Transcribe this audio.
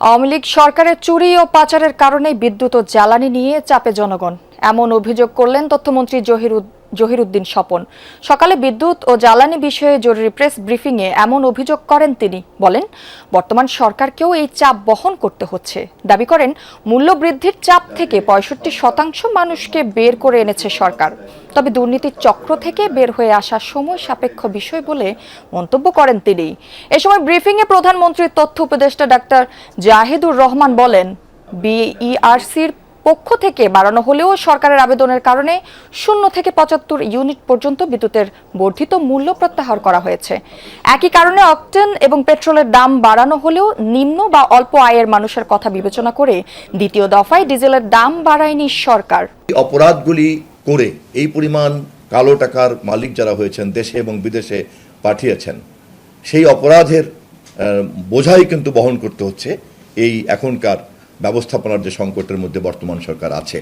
আওয়ামী লীগ সরকারের চুরি ও পাচারের কারণে বিদ্যুৎ ও জ্বালানি নিয়ে চাপে জনগণ, এমন অভিযোগ করলেন তথ্যমন্ত্রী জহিরুদ্দিন স্বপন। সকালে বিদ্যুৎ ও জ্বালানি বিষয়ে জরুরি প্রেস ব্রিফিংয়ে এমন অভিযোগ করেন তিনি। বলেন, বর্তমান সরকারকেও এই চাপ বহন করতে হচ্ছে। দাবি করেন, মূল্য বৃদ্ধির চাপ থেকে 65% মানুষকে বের করে এনেছে সরকার। তবে দুর্নীতির চক্র থেকে বের হয়ে আসা সময় সাপেক্ষ বিষয় বলে মন্তব্য করেন তিনি। এ সময় ব্রিফিংয়ে প্রধানমন্ত্রীর তথ্য উপদেষ্টা ডাক্তার জাহিদুর রহমান বলেন, বিইআরসির পক্ষ থেকে বাড়ানো হলেও সরকারের আবেদনের কারণে 0 থেকে 75 ইউনিট পর্যন্ত বিদ্যুতের বর্ধিত মূল্য প্রত্যাহার করা হয়েছে। একই কারণে অকটেন এবং পেট্রোলের দাম বাড়ানো হলেও নিম্ন বা অল্প আয়ের মানুষের কথা বিবেচনা করে দ্বিতীয় দফায় ডিজেলের দাম বাড়ায়নি সরকার। অপরাধগুলি করে এই পরিমাণ কালো টাকার মালিক যারা হয়েছেন, দেশে এবং বিদেশে পাঠিয়েছেন, সেই অপরাধের বোঝাই কিন্তু বহন করতে হচ্ছে এই এখনকার ব্যবস্থাপনার যে সংকটের মধ্যে বর্তমান সরকার আছে।